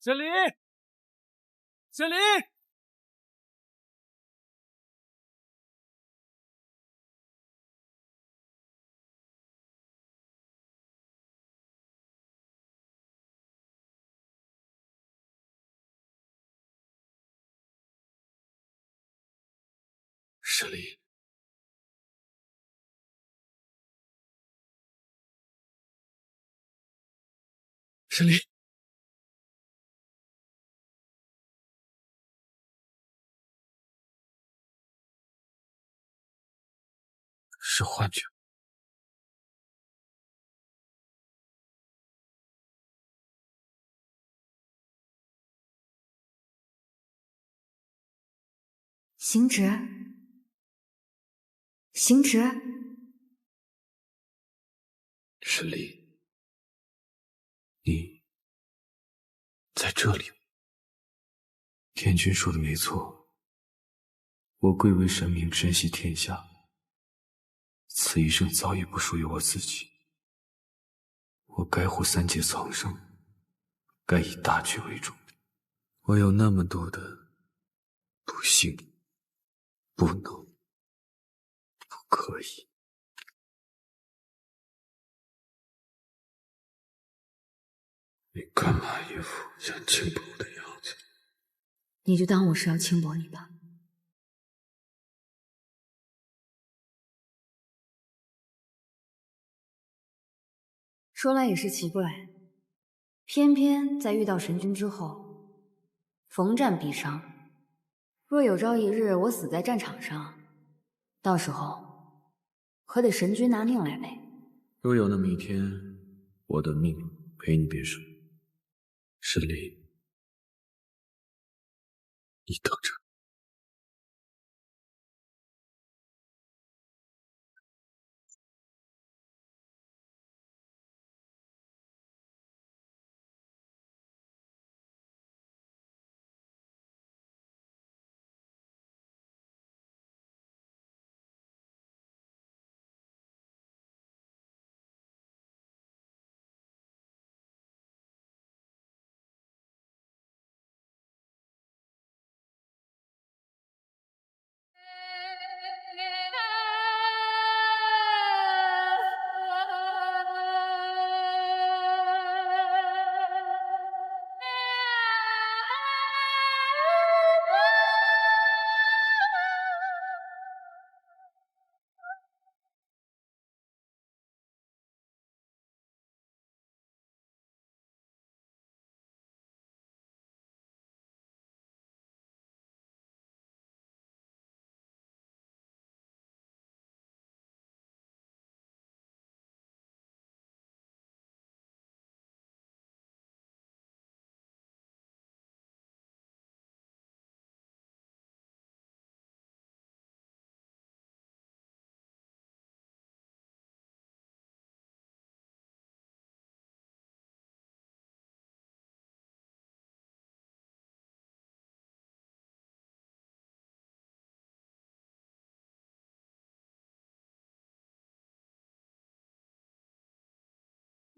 神灵，神灵！神灵，神灵，是幻觉。行止，行止。神灵，你在这里。天君说的没错，我贵为神明，珍惜天下。此一生早已不属于我自己，我该护三界苍生，该以大局为重。我有那么多的不幸、不能、不可以。你干嘛一副想轻薄我的样子？你就当我是要轻薄你吧。说来也是奇怪，偏偏在遇到神君之后，逢战必伤。若有朝一日我死在战场上，到时候可得神君拿命来赔。若有那么一天，我的命陪你便是。神灵，你等着。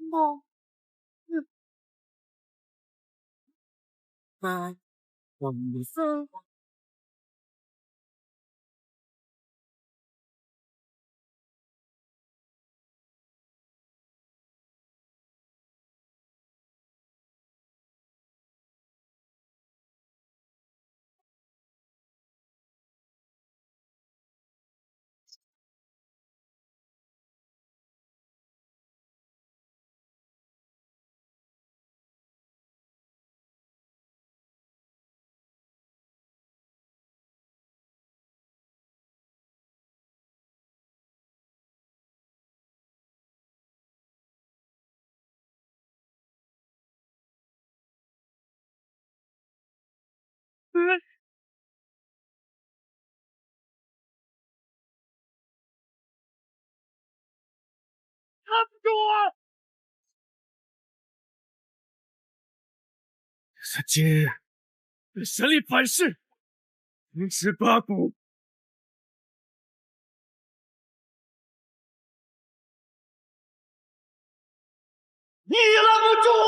梦，我们分。抓住我！是今日对神力反噬，凌迟八股。你也拦不住我！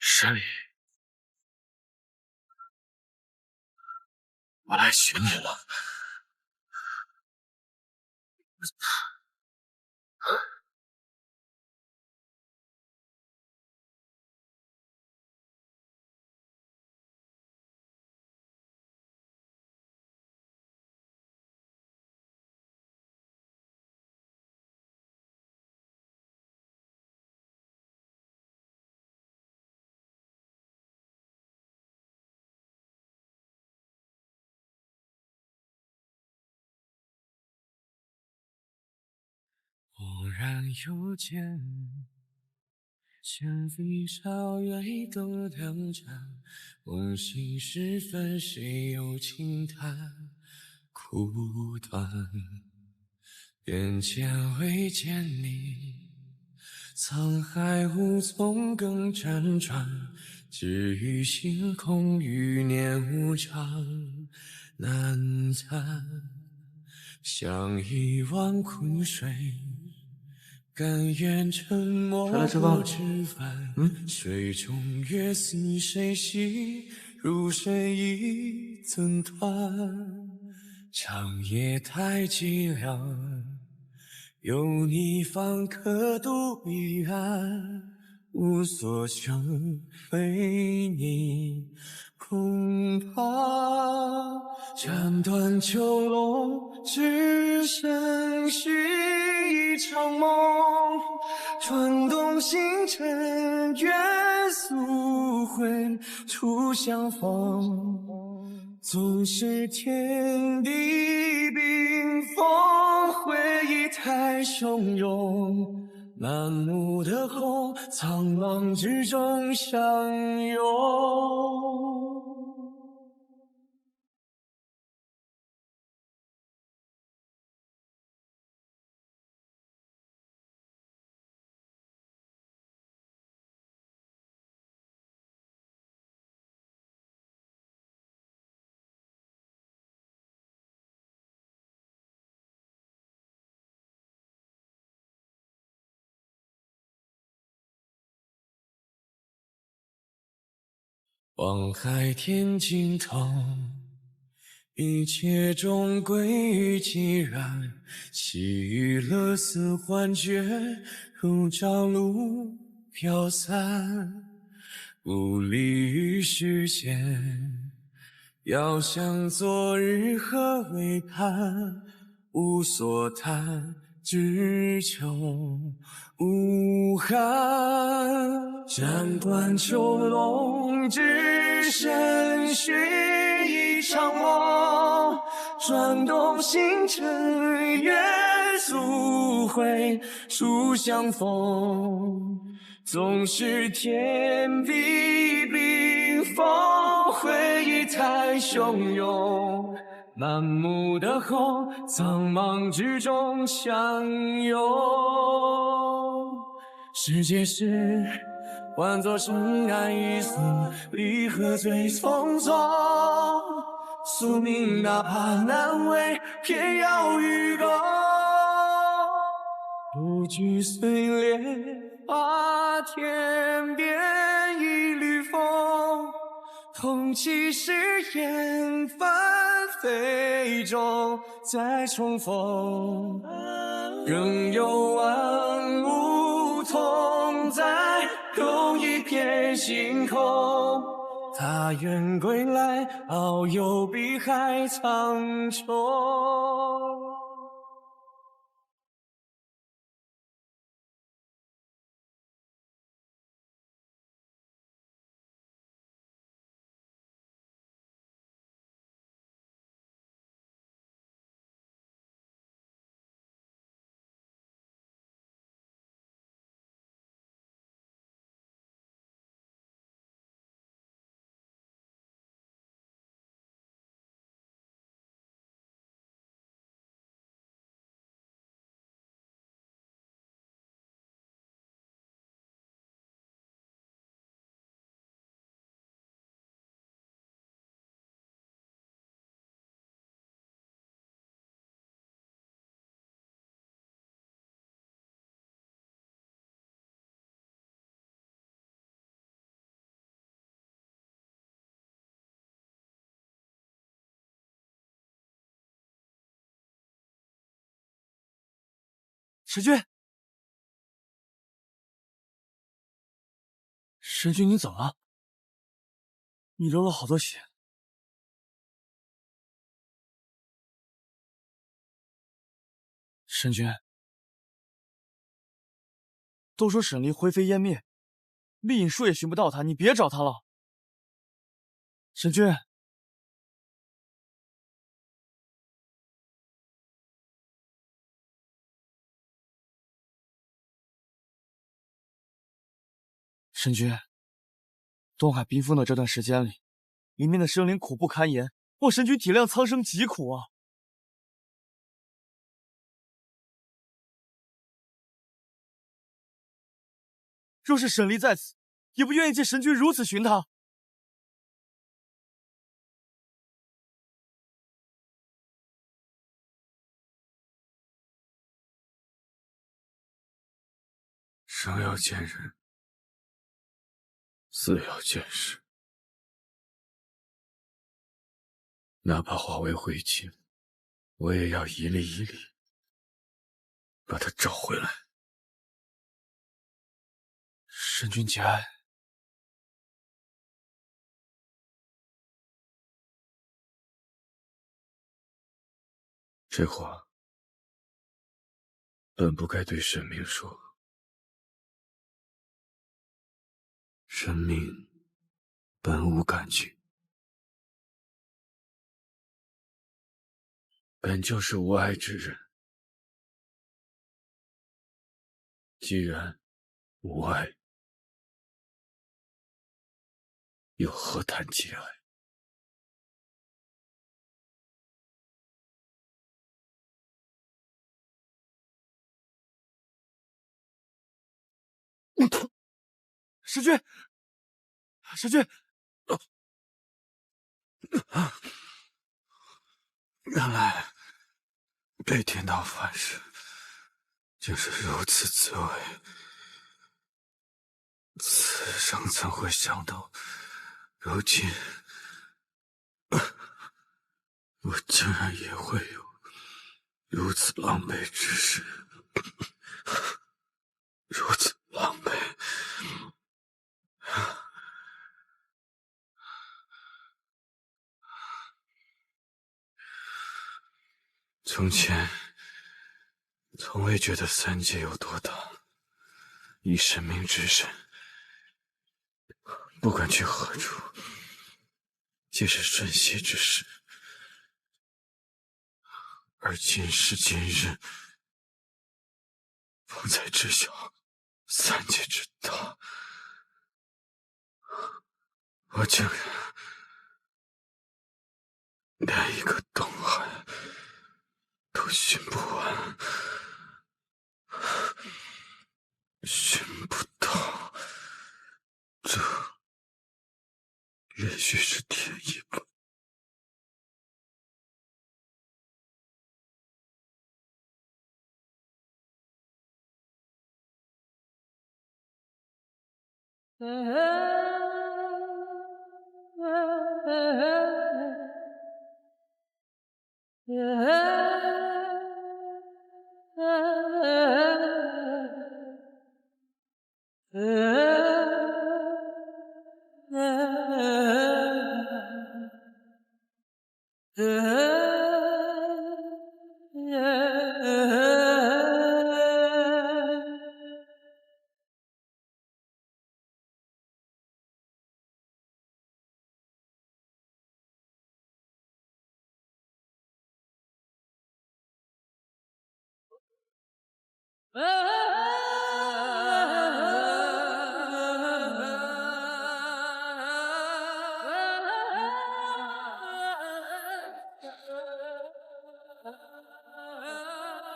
山里，我来寻你了。忽然又见，千飞朝月都流转，梦醒时分，谁又轻叹苦短？眼前未见你，沧海无从更辗转，只余星空余念无常难暂，像一汪苦水。甘愿沉默不知返，水中月似谁兮，如水一寸团。长夜太寂寥，有你方可渡彼岸。无所求，非你恐怕。斩断囚笼，只剩续一场梦。转动星辰，月宿回，初相逢。纵使天地冰封，回忆太汹涌。满目的红，苍茫之中相拥。望海天尽头，一切终归于寂然。细雨勒丝幻觉，如朝露飘散。无力于世间，遥想昨日何为盼。无所叹，只求无憾。斩断囚笼，只剩续一场梦。转动星辰，月宿回，初相逢。纵使天地冰封，回忆太汹涌。满目的红，苍茫之中相拥。世界事，换作尘埃一粟，离合最匆匆。宿命哪怕难违，偏要与共。不惧碎裂，怕天边一缕风。痛泣誓言，翻飞中再重逢。仍有万物同在，同一片星空。他愿归来，遨游碧海苍穹。神君，神君，你怎么了？你流了好多血。神君，都说沈离灰飞烟灭，丽影术也寻不到他，你别找他了。神君，神君，东海冰封的这段时间里，里面的生灵苦不堪言，望神君体谅苍生疾苦啊！若是沈离在此，也不愿意见神君如此寻他。生要见人，死要见尸。哪怕化为灰烬，我也要一粒一粒把他找回来。神君节哀。这话本不该对神明说。神明本无感情，本就是无爱之人。既然无爱，又何谈节哀？神君，神君，原来被天道反噬，竟是如此滋味。此生怎会想到，如今我竟然也会有如此狼狈之事，如此狼狈。从前从未觉得三界有多大，以神明之身，不管去何处，皆是瞬息之事。而今时今日，方才知晓三界之大，我竟然连一个东海都寻不完，寻不到，这也许是天意吧。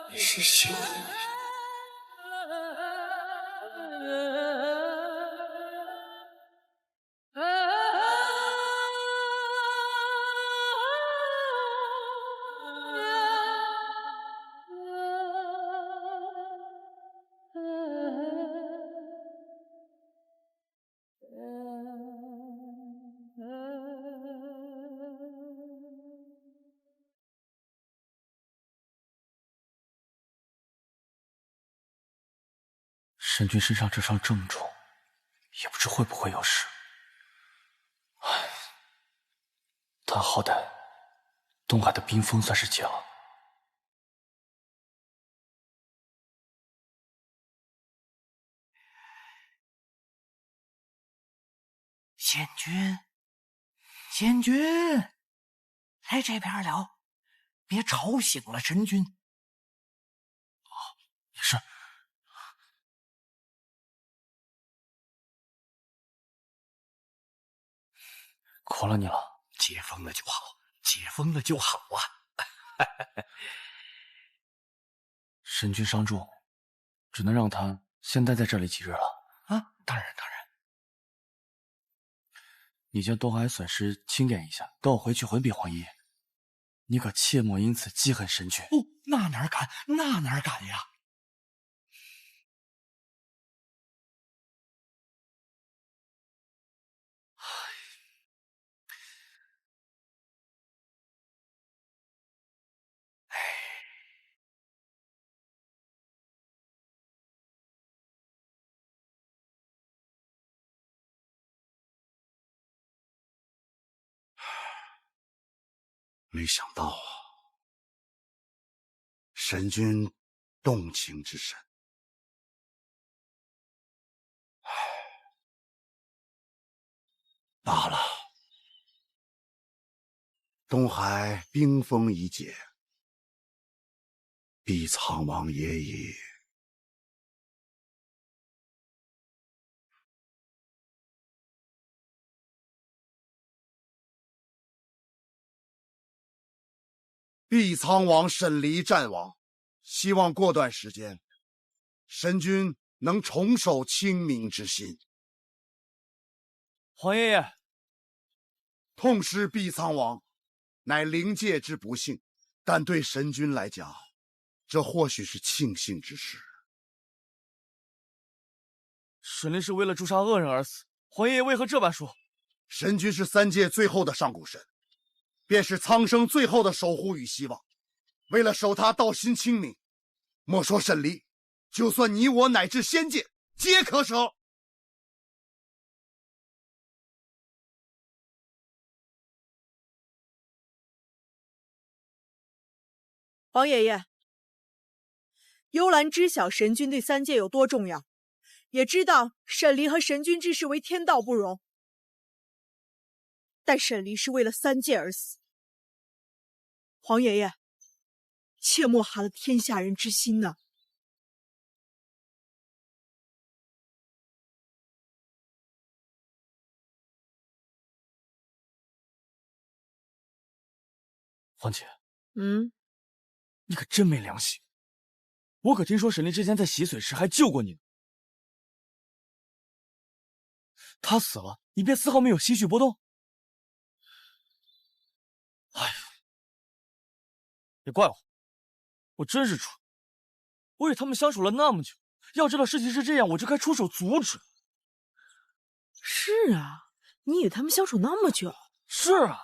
你是谁？沈君身上这伤这么重，也不知会不会有事。唉，但好歹东海的冰封算是解了。仙君，仙君，来这边了，别吵醒了神君。是。苦了你了。解封了就好，解封了就好啊！神君伤重，只能让他先待在这里几日了。啊，当然当然。你将东海损失清点一下，等我回去回禀皇爷爷。你可切莫因此记恨神君。哦，那哪敢，那哪敢呀！没想到啊，神君动情之深。罢了，东海冰封已解，必苍王爷已。毕苍王沈离战亡，希望过段时间，神君能重守清明之心。皇爷爷，痛失毕苍王，乃灵界之不幸，但对神君来讲，这或许是庆幸之事。沈离是为了诛杀恶人而死，皇爷爷为何这般说？神君是三界最后的上古神，便是苍生最后的守护与希望。为了守他道心清明，莫说沈离，就算你我乃至仙界，皆可舍。皇爷爷，幽兰知晓神君对三界有多重要，也知道沈离和神君之事为天道不容，但沈离是为了三界而死。皇爷爷，切莫寒了天下人之心呐！皇姐，你可真没良心！我可听说沈离之前在洗髓时还救过你呢。他死了，你便丝毫没有心绪波动？哎呀，别怪我，我真是蠢。我与他们相处了那么久，要知道事情是这样，我就该出手阻止。是啊，你与他们相处那么久。是啊，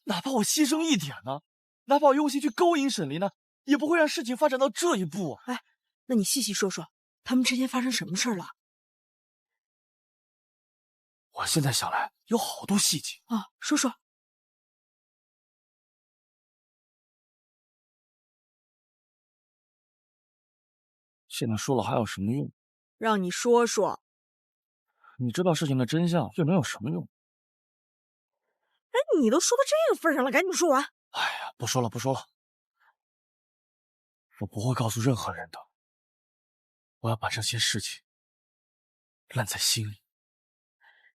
哪怕我牺牲一点呢，哪怕我用心去勾引沈离呢，也不会让事情发展到这一步啊！哎，那你细细说说，他们之间发生什么事了？我现在想来，有好多细节啊，说说。现在说了还有什么用？让你说说。你知道事情的真相，又能有什么用？哎，你都说到这个份上了，赶紧说完。哎呀，不说了，不说了，我不会告诉任何人的。我要把这些事情烂在心里，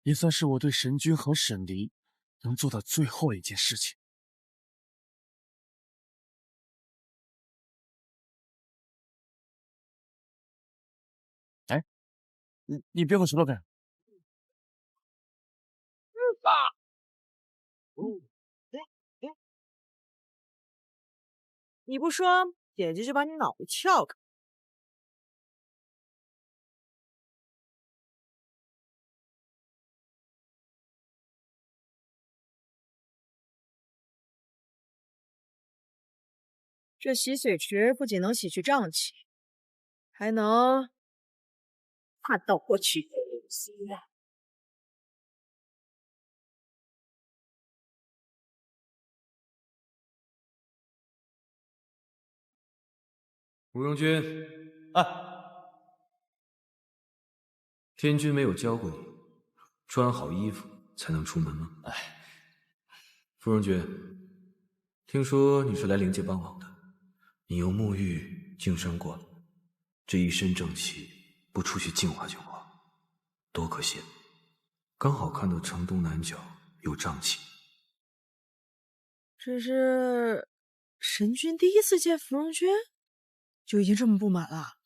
也算是我对神君和沈离能做的最后一件事情。哎，你别和石头干。你不说，姐姐就把你脑袋撬开。这洗髓池不仅能洗去瘴气，还能看到过去。慕容君，哎，天君没有教过你穿好衣服才能出门吗？哎，慕容君，听说你是来灵界帮忙的，你又沐浴净身过了，这一身正气不出去净化净化，多可惜！刚好看到城东南角有瘴气。这是神君第一次见芙蓉君，就已经这么不满了。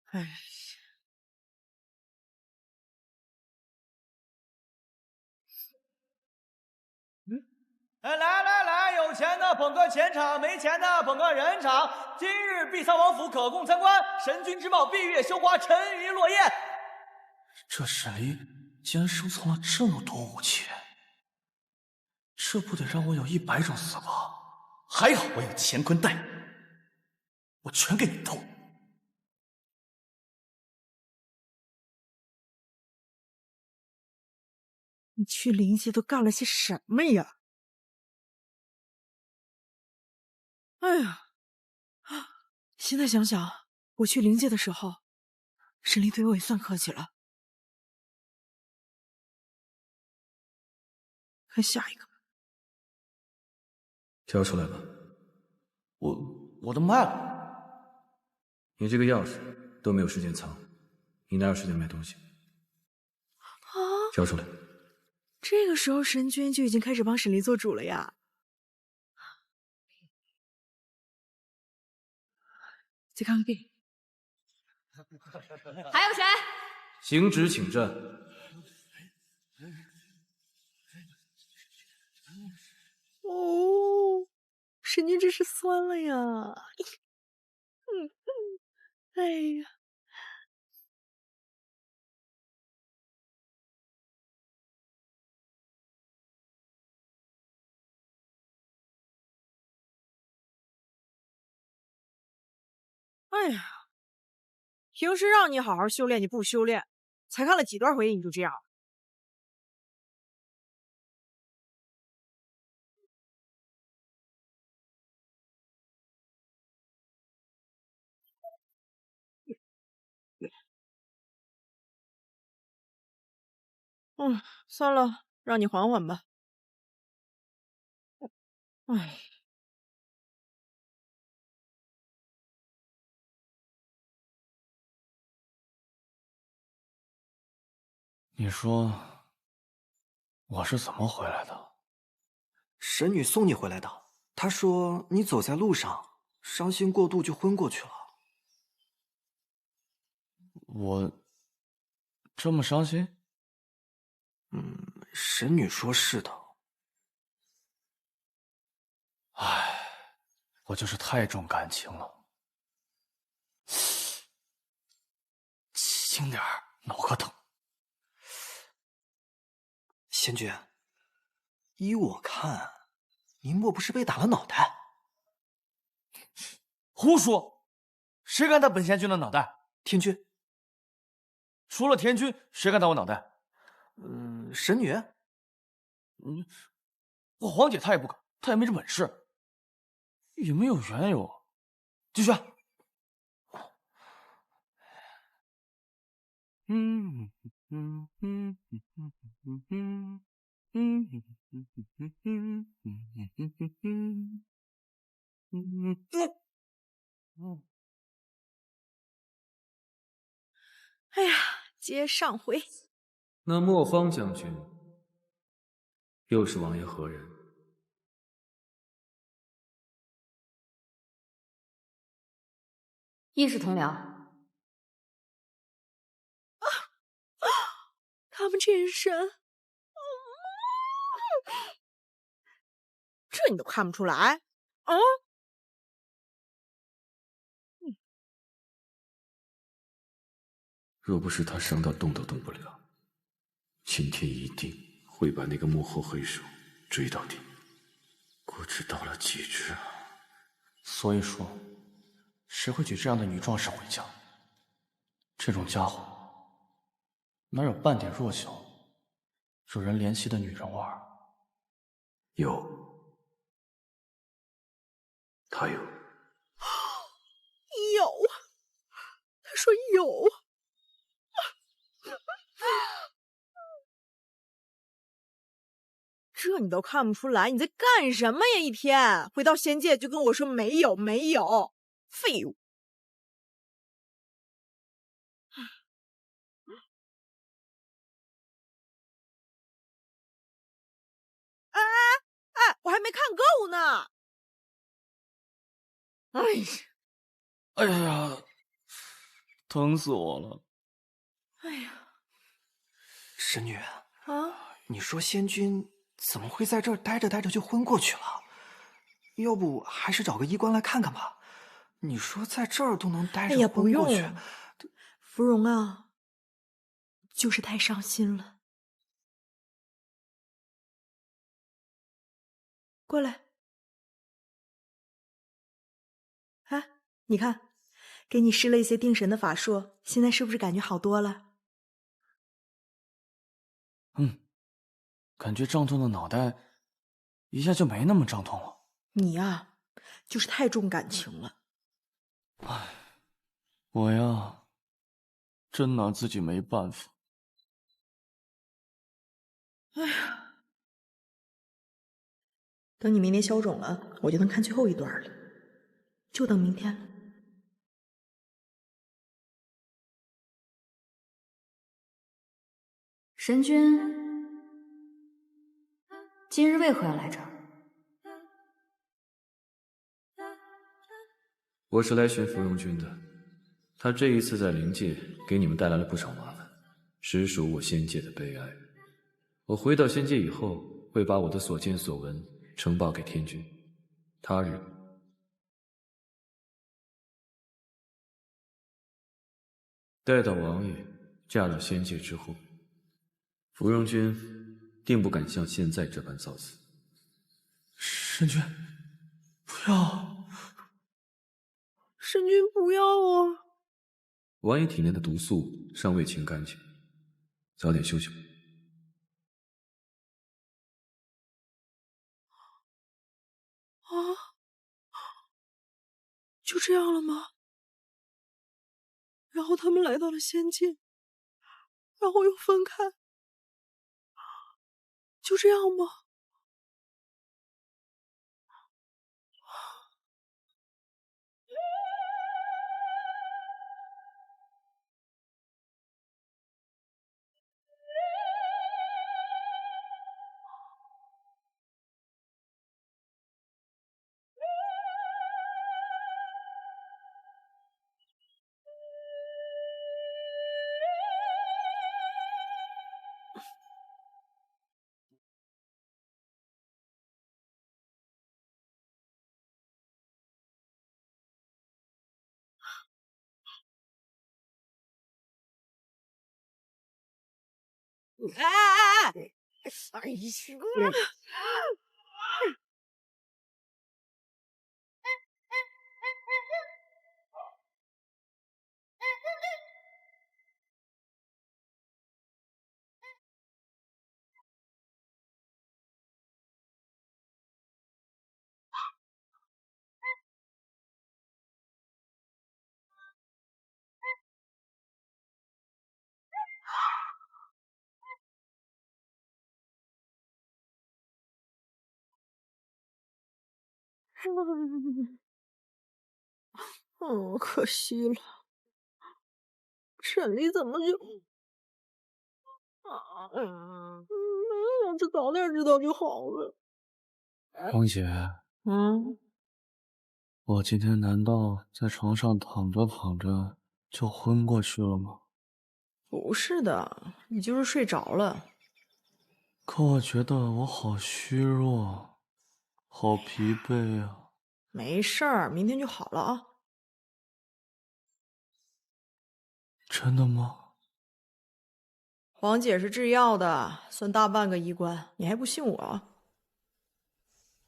哎，哎，来，有钱的捧个钱场，没钱的捧个人场。今日碧苍王府可供参观，神君之宝，闭月羞花，沉鱼落雁。这沈离竟然收藏了这么多武器，这不得让我有100种死法？还好我有乾坤袋，我全给你偷。你去灵界都干了些什么呀？哎呀，现在想想，我去灵界的时候，沈离对我也算客气了。看下一个，挑出来吧。我都卖了。你这个钥匙都没有时间藏，你哪有时间买东西？啊！挑出来。这个时候神君就已经开始帮沈离做主了呀。再看看这个，还有谁？行止，请站。哦，神君真是酸了呀！哎呀，哎呀，平时让你好好修炼，你不修炼，才看了几段回忆你就这样。算了，让你缓缓吧。哎，你说我是怎么回来的？神女送你回来的。她说你走在路上，伤心过度就昏过去了。我这么伤心？神女说是的。唉，我就是太重感情了。轻点儿，脑壳疼。仙君，依我看，你莫不是被打了脑袋？胡说！谁敢打本仙君的脑袋？天君，除了天君，谁敢打我脑袋？神女，我黄姐她也不敢，她也没这本事，也没有缘由。继续。哎呀，接上回。那莫方将军又是王爷何人？亦是同僚。他们这眼神，这你都看不出来？若不是他伤到动都动不了，今天一定会把那个幕后黑手追到底。果知到了极致啊！所以说，谁会娶这样的女壮士回家？这种家伙，哪有半点弱小、惹人怜惜的女人味儿？有，他有。有，他说有。这你都看不出来，你在干什么呀？一天回到仙界就跟我说没有，废物！哎，我还没看够呢！哎呀，哎呀，疼死我了！哎呀，神女啊，你说仙君怎么会在这儿待着就昏过去了？要不还是找个医官来看看吧。你说在这儿都能待着昏过去，芙蓉啊，就是太伤心了。过来，哎，你看，给你施了一些定神的法术，现在是不是感觉好多了？感觉胀痛的脑袋一下就没那么胀痛了。你呀，就是太重感情了。唉，我呀，真拿自己没办法。哎呀，等你明天消肿了，我就能看最后一段了，就等明天了。神君，今日为何要来这儿？我是来寻芙蓉君的，他这一次在灵界给你们带来了不少麻烦，实属我仙界的悲哀。我回到仙界以后，会把我的所见所闻呈报给天君。他日，待到王爷嫁入仙界之后，芙蓉君定不敢像现在这般造次。神君，不要！神君不要啊！王爷体内的毒素尚未清干净，早点休息吧。啊，就这样了吗？然后他们来到了仙界，然后又分开，就这样吗？哎！哎呀！可惜了，沈离怎么就……这早点知道就好了。王姐，我今天难道在床上躺着躺着就昏过去了吗？不是的，你就是睡着了。可我觉得我好虚弱，好疲惫啊。没事儿，明天就好了啊。真的吗？黄姐是制药的，算大半个医官，你还不信我？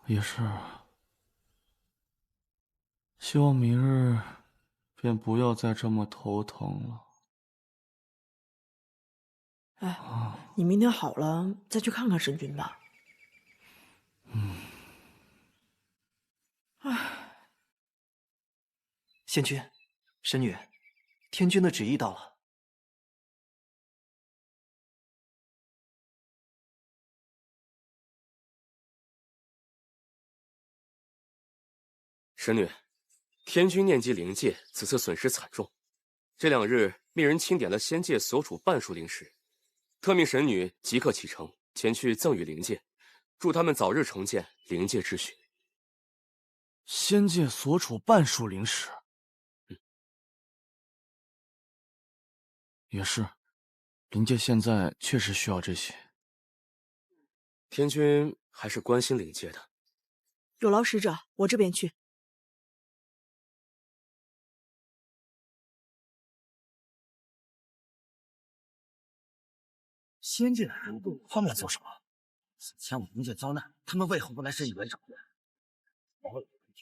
也是。希望明日便不要再这么头疼了。哎，你明天好了再去看看神君吧。唉，仙君、神女，天君的旨意到了。神女，天君念及灵界此次损失惨重，这2日命人清点了仙界所处半数灵石，特命神女即刻启程前去赠予灵界，祝他们早日重建灵界秩序。仙界所处半数灵石，也是，灵界现在确实需要这些。天君还是关心灵界的。有劳使者，我这边去。仙界的人他们来做什么？此前我灵界遭难，他们为何不来申遗援手？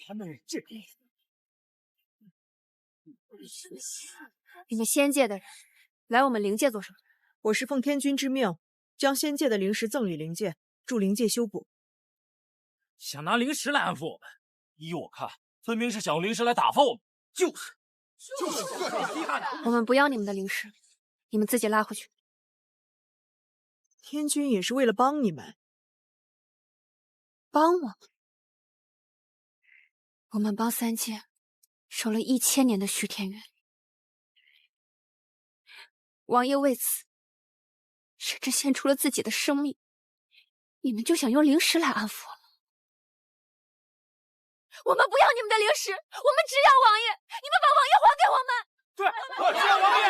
他们这……你们仙界的人来我们灵界做什么？我是奉天君之命，将仙界的灵石赠予灵界，助灵界修补。想拿灵石来安抚我们？依我看，分明是想用灵石来打发我们。就是。我们不要你们的灵石，你们自己拉回去。天君也是为了帮你们。帮我？我们帮三界守了1000年的虚天元，王爷为此甚至献出了自己的生命，你们就想用灵石来安抚我们？我们不要你们的灵石，我们只要王爷，你们把王爷还给我们。对，我只要王爷。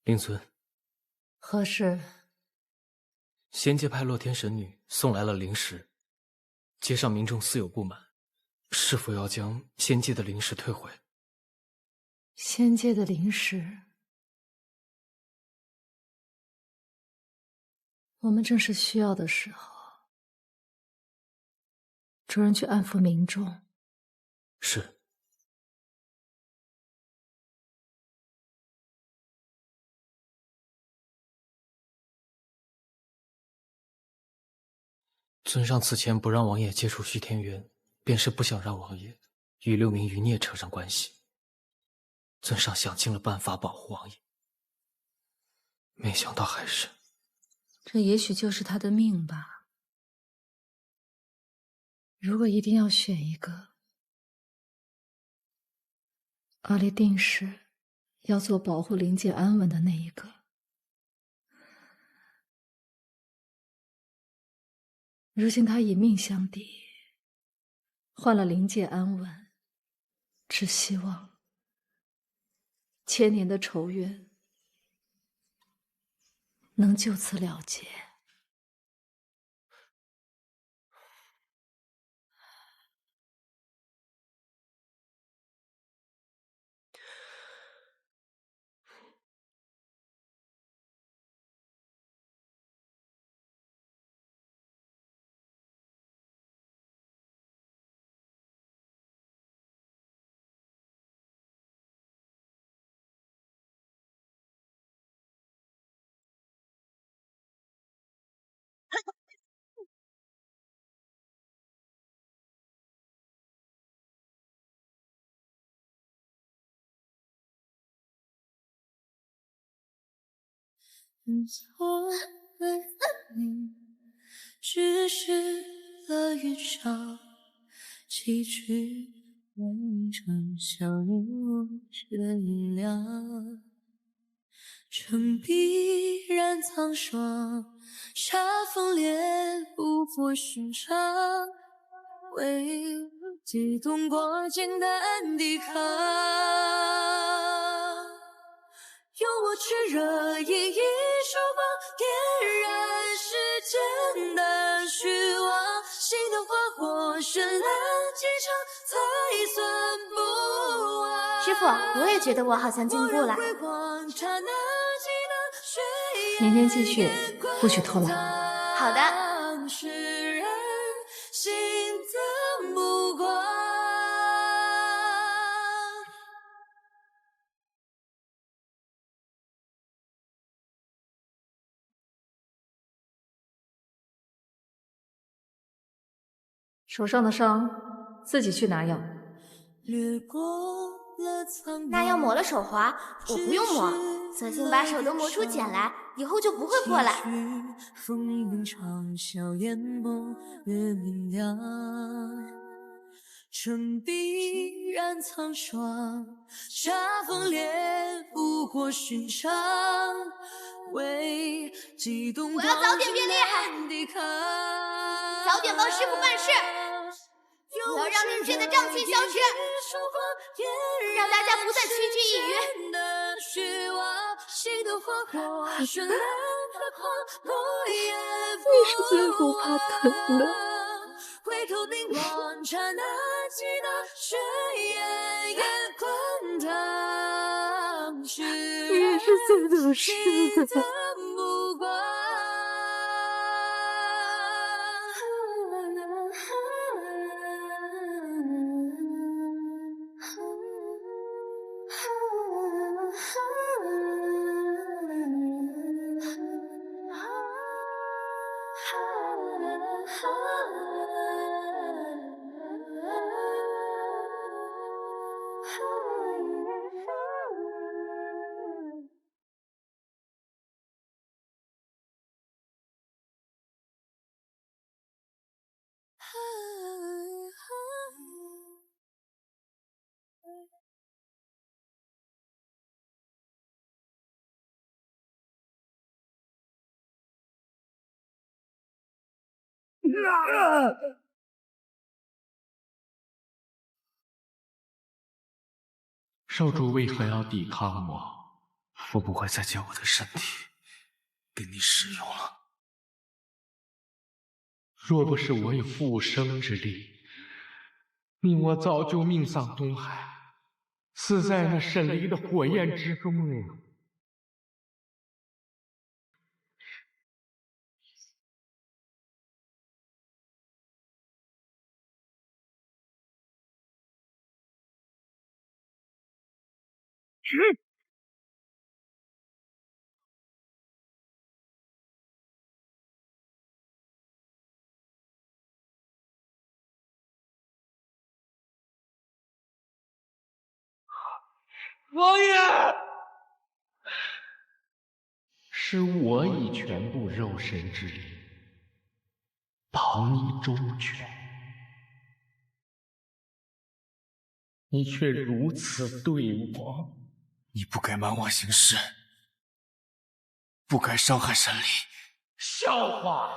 令尊，何事？仙界派洛天神女送来了灵石，街上民众似有不满，是否要将仙界的灵石退回？仙界的灵石，我们正是需要的时候。主人去安抚民众。是。尊上此前不让王爷接触虚天元，便是不想让王爷与6名余孽扯上关系。尊上想尽了办法保护王爷，没想到还是……这也许就是他的命吧。如果一定要选一个，阿离定是要做保护灵界安稳的那一个。如今他以命相抵，换了灵界安稳，只希望千年的仇怨能就此了结。昨日你只是了云上崎岖红尘，笑入无月亮。城必然苍霜，沙风烈不过寻常，为激动过简单抵抗。用我炽热一束光，点燃世间的虚妄。心的花火绚烂几场，才算不忘。师傅，我也觉得我好像进步了。明天继续，不许偷懒。好的。手上的伤自己去拿药。那要抹了手滑，我不用抹，索性把手都磨出茧来，以后就不会破了。风铃长啸，眼眸越明亮。城必然苍霜，沙风烈不过寻常。为激动我要早点变厉害，早点帮师傅办事。我要让人间的瘴气消失，让大家不再屈居一隅。你是最不怕疼的。回头凝望，刹那几道血液也滚烫。你也是最懂事的。少主为何要抵抗我？我不会再将我的身体给你使用了。若不是我有复生之力，你我早就命丧东海，死在那沈离的火焰之中了。王爷，是我以全部肉身之力保你周全，你却如此对我。你不该瞒我行事，不该伤害沈离。笑话！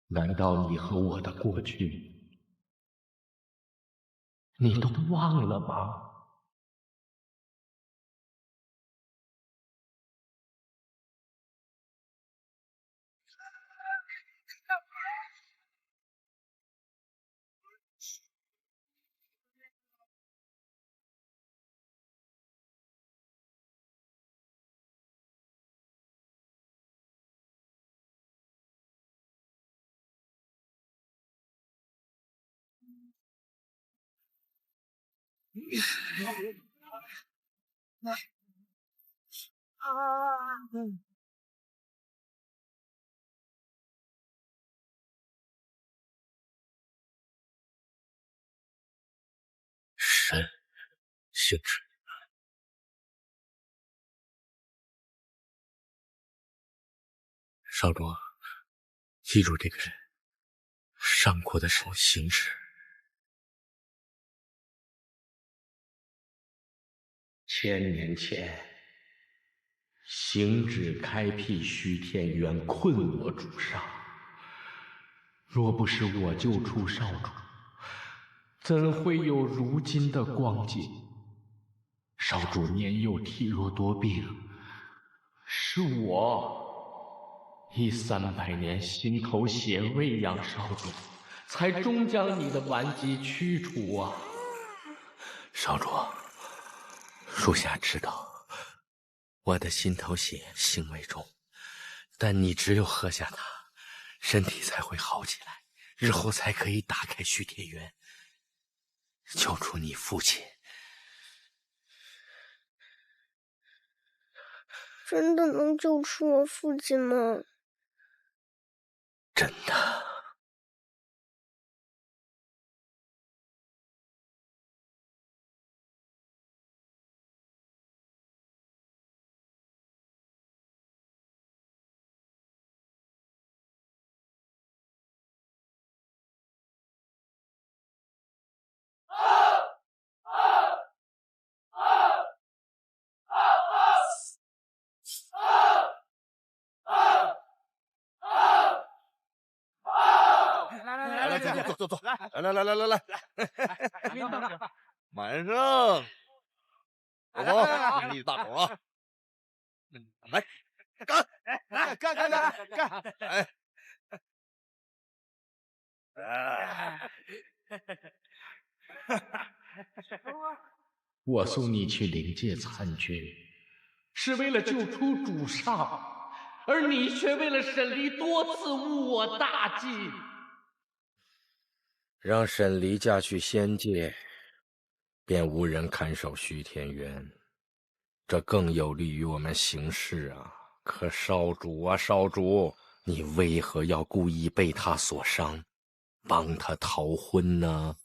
难道你和我的过去你都忘了吗？神姓沈，少主，记住这个人，上过的手行止。1000年前，行止开辟虚天渊，困我主上。若不是我救出少主，怎会有如今的光景？少主年幼体弱多病，是我以300年心头血喂养少主，才终将你的顽疾驱除啊！少主，属下知道我的心头血性味重，但你只有喝下它，身体才会好起来，日后才可以打开虚天渊，救出你父亲。真的能救出我父亲吗？真的。走，来，满上，好，力大口啊！来，干！我送你去灵界参军，是为了救出主上，而你却为了沈离多次误我大计。让沈离嫁去仙界，便无人看守虚天渊，这更有利于我们行事啊。可少主啊，少主，你为何要故意被他所伤，帮他逃婚呢？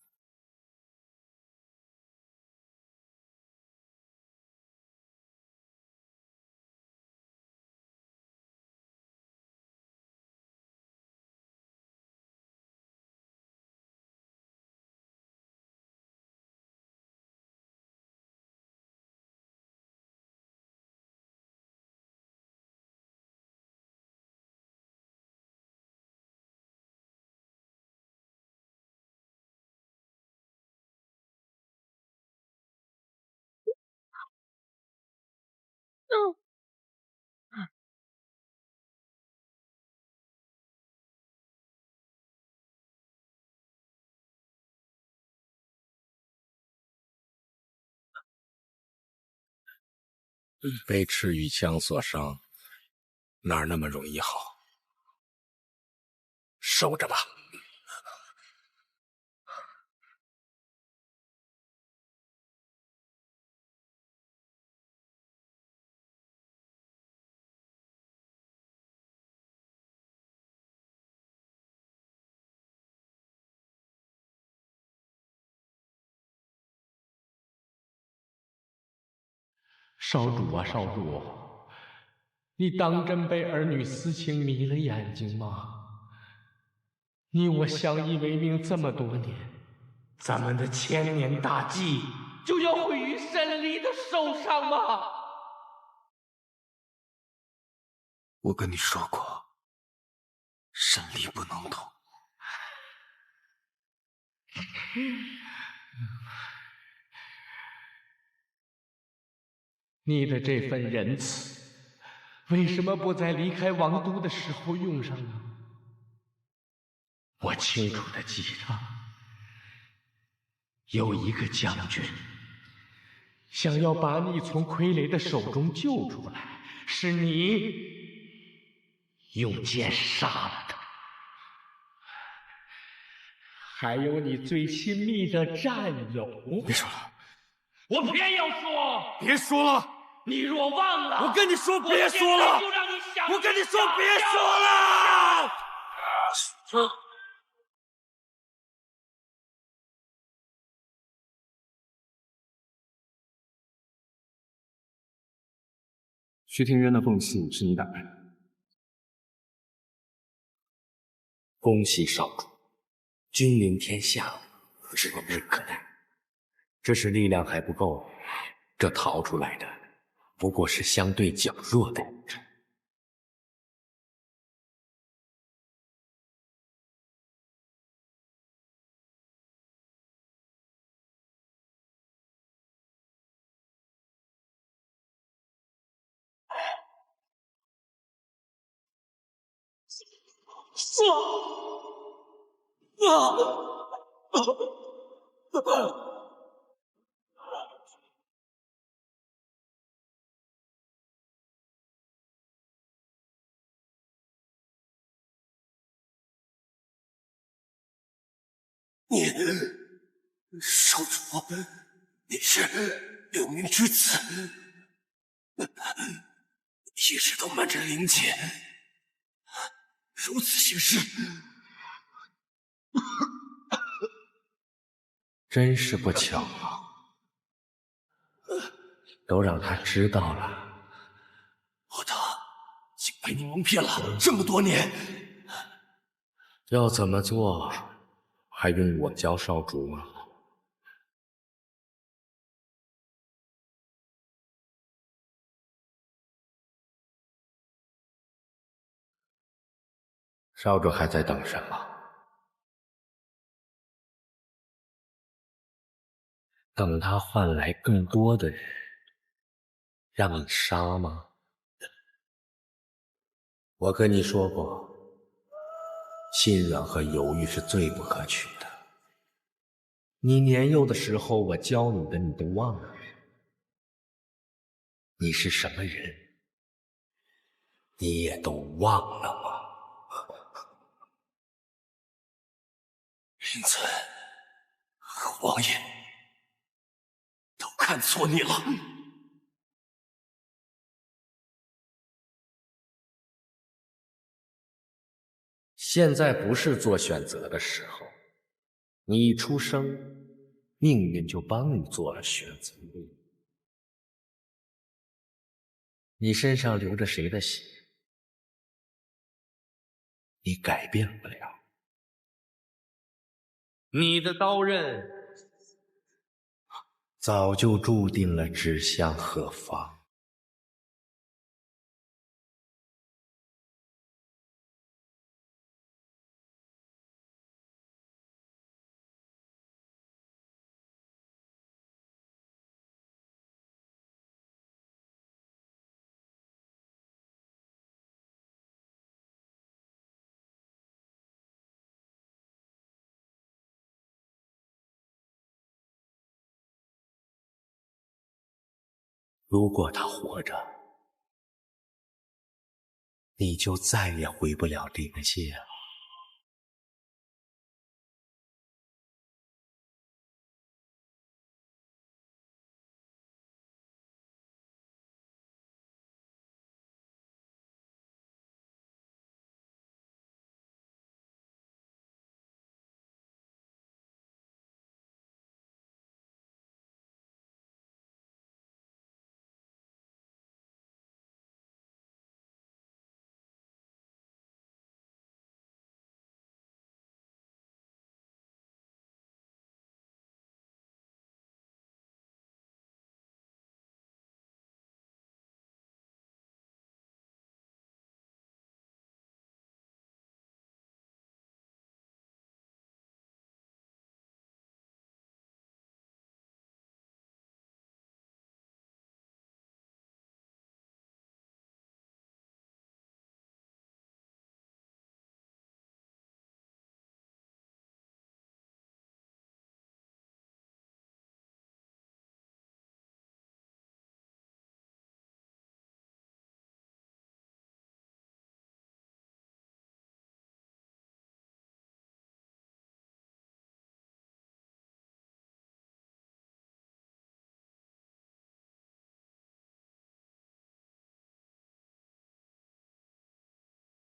被赤羽枪所伤，哪那么容易好？收着吧。少主啊，少主，你当真被儿女私情迷了眼睛吗？你我相依为命这么多年，咱们的1000年大计就要毁于沈离的手上吗？我跟你说过，沈离不能动。你的这份仁慈，为什么不在离开王都的时候用上呢？我清楚的记得，有一个将军想要把你从傀儡的手中救出来，是你用剑杀了他。还有你最亲密的战友。别说了，我偏要说。别说了。你若忘了，我跟你说别说了，我跟你说别说了。虚天渊的缝隙是你打开的。恭喜少主，君临天下，指日可待。只是力量还不够，这逃出来的不过是相对较弱的人。你，少主，你是流明之子，一直都瞒着灵姐，如此行事，真是不巧啊！都让他知道了，我的竟被你蒙骗了这么多年，要怎么做？还用我教少主吗？少主还在等什么？等他换来更多的人，让你杀吗？我跟你说过，心软和犹豫是最不可取的。你年幼的时候，我教你的，你都忘了。你是什么人，你也都忘了吗？灵尊和王爷都看错你了。现在不是做选择的时候，你一出生，命运就帮你做了选择。你身上流着谁的血，你改变不了。你的刀刃早就注定了指向何方。如果他活着，你就再也回不了灵界了。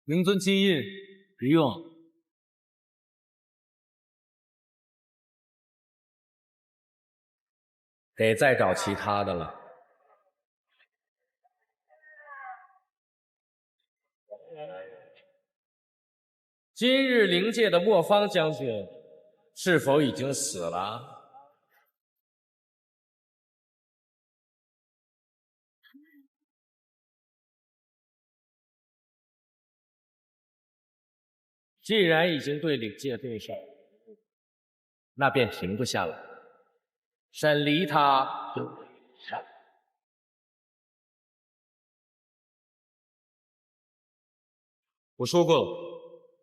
灵尊金印不用。得再找其他的了。今日灵界的莫方将军是否已经死了？既然已经对领界动手，那便停不下来。沈离他就得杀。我说过了，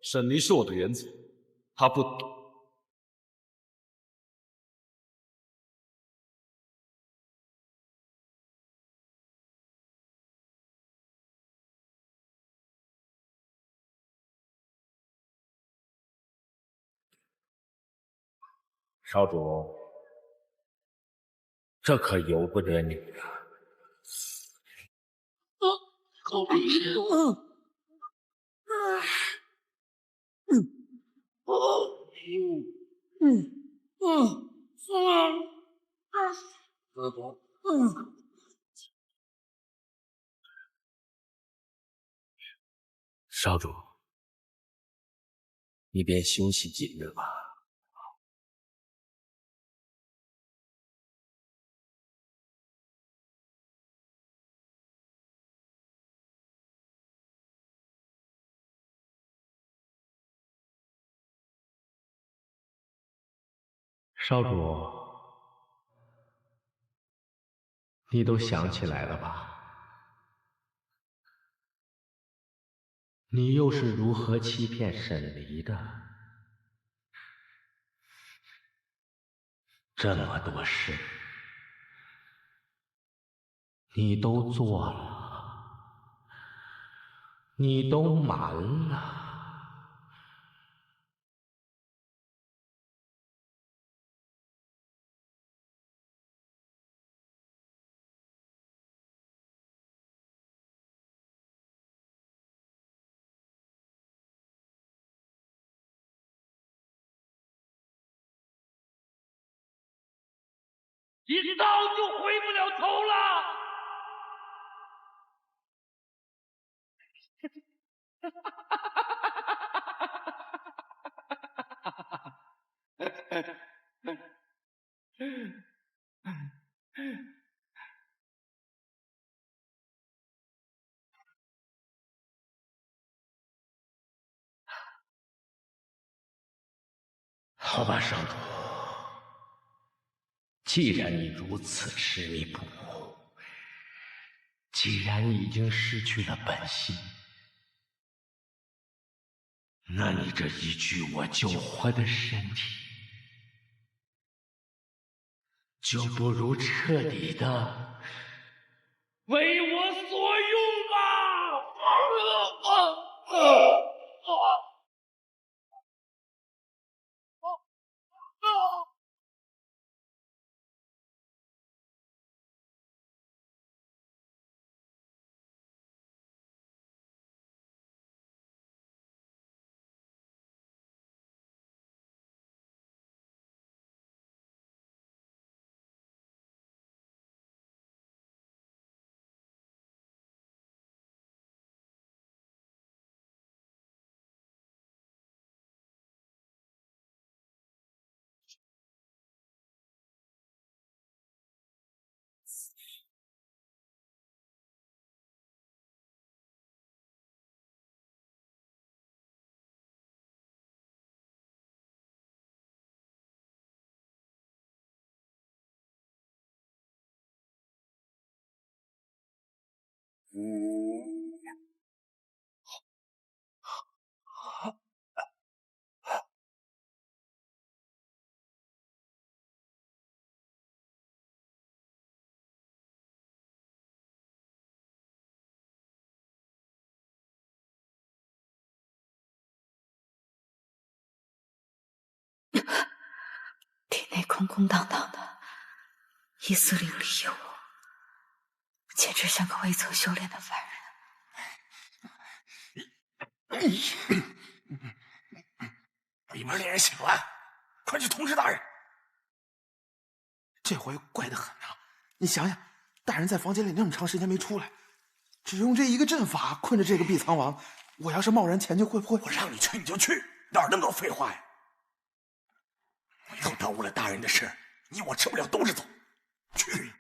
沈离是我的原则，他不懂。少主，这可由不得你啊！少主，你便休息几日吧。少主，你都想起来了吧？你又是如何欺骗沈离的？这么多事，你都做了，你都瞒了。一早就回不了头了。好吧，少主。既然你如此执迷不悟，既然已经失去了本心，那你这一具我救活的身体，就不如彻底的为我所用吧！体内空空荡荡的，一丝灵力有我，简直像个未曾修炼的凡人。里面猎人醒了，快去通知大人。这回怪得很啊！你想想，大人在房间里那么长时间没出来，只用这一个阵法困着这个碧苍王，我要是贸然前去，会不会？我让你去你就去，哪儿那么多废话呀？又耽误了大人的事，你我吃不了兜着走。去，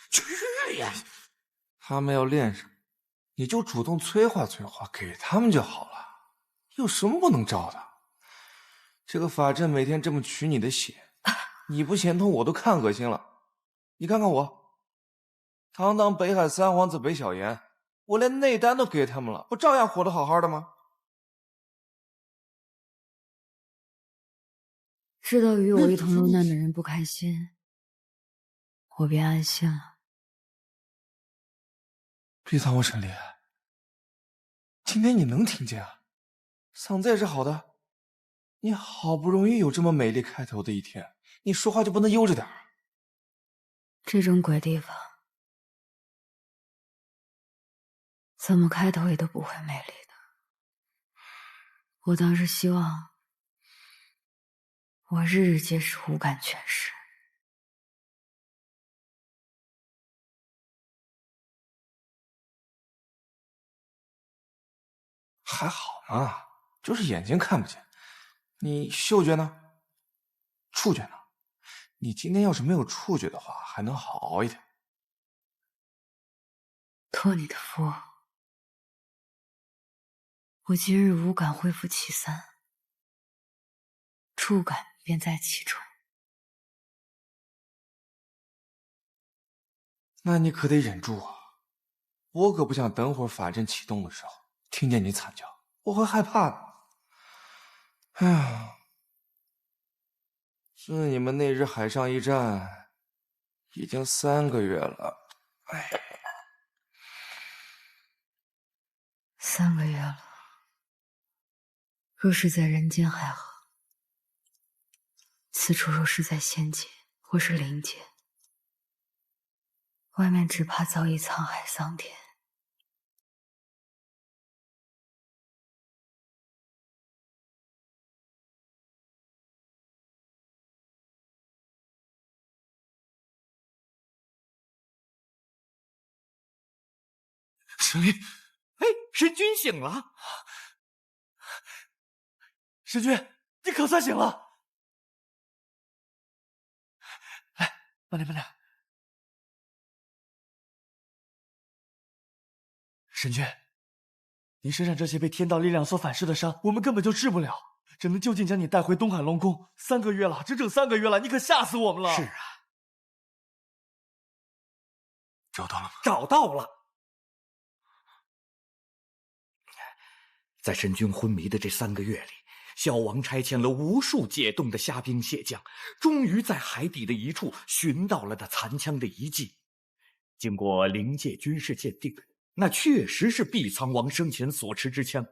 去呀！他们要练什么，你就主动催化催化，给他们就好了。有什么不能招的？这个法阵每天这么取你的血，你不嫌痛我都看恶心了。你看看我，堂堂北海三皇子北小炎，我连内丹都给他们了，不照样活得好好的吗？知道与我一同落难的人不开心，我便安心了。碧苍，我沈烈，今天你能听见啊？嗓子也是好的。你好不容易有这么美丽开头的一天，你说话就不能悠着点儿？这种鬼地方，怎么开头也都不会美丽的。我当时希望我日日皆是五感全失。还好嘛，就是眼睛看不见。你嗅觉呢？触觉呢？你今天要是没有触觉的话，还能好熬一点。托你的福，我今日五感恢复其三，触感便在其中。那你可得忍住啊！我可不想等会儿法阵启动的时候听见你惨叫，我会害怕的。哎呀，是你们那日海上一战已经3个月了，哎，3个月了。若是在人间还好，此处若是在仙界或是灵界，外面只怕早已沧海桑田。沈烈，哎，神君醒了！神君，你可算醒了！来，慢点，慢点。神君，您身上这些被天道力量所反噬的伤，我们根本就治不了，只能就近将你带回东海龙宫。3个月了，整整3个月了，你可吓死我们了！是啊，找到了吗？找到了。在神君昏迷的这3个月里，小王差遣了无数解冻的虾兵蟹将，终于在海底的一处寻到了那残枪的遗迹。经过灵界军事鉴定，那确实是碧苍王生前所持之枪。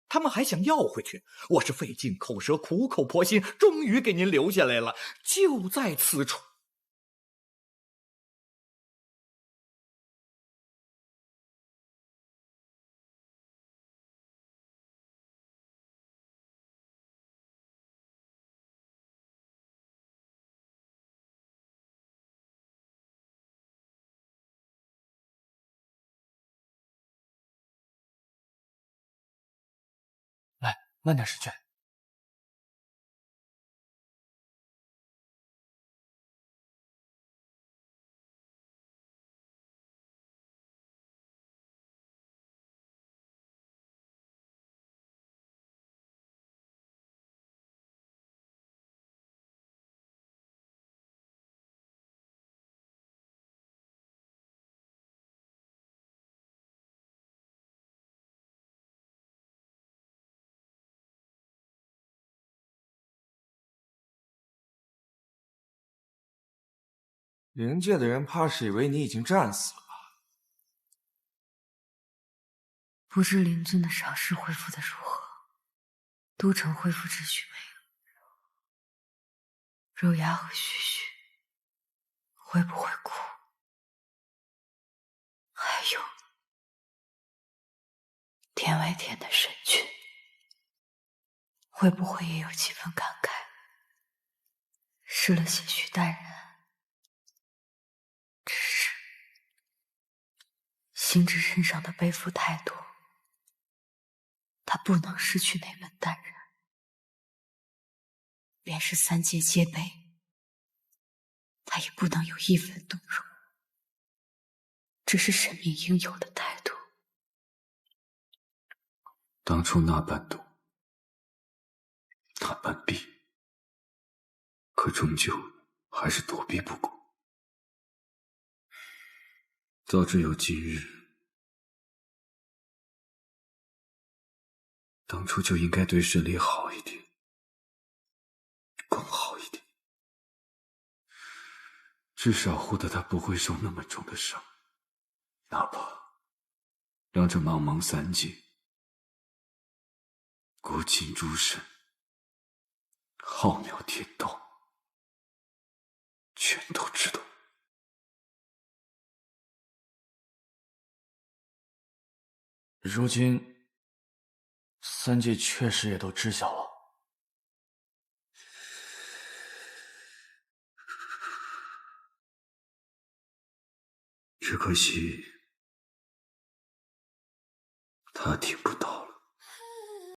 他们还想要回去，我是费尽口舌，苦口婆心，终于给您留下来了，就在此处。来，慢点，神君。灵界的人怕是以为你已经战死了吧？不知灵尊的伤势恢复的如何？都城恢复秩序没有？肉芽和须须会不会哭？还有天外天的神君会不会也有几分感慨？失了些许淡然，只是心之身上的背负太多，他不能失去那份淡然。便是3界皆悲，他也不能有一分动容。这是神明应有的态度。当初那般毒，他半壁，可终究还是躲避不过。早知有今日，当初就应该对沈离好一点，更好一点，至少护得他不会受那么重的伤，哪怕让这茫茫三界，古今诸神，浩渺天道，全都知道。如今，三界确实也都知晓了。只可惜，他听不到。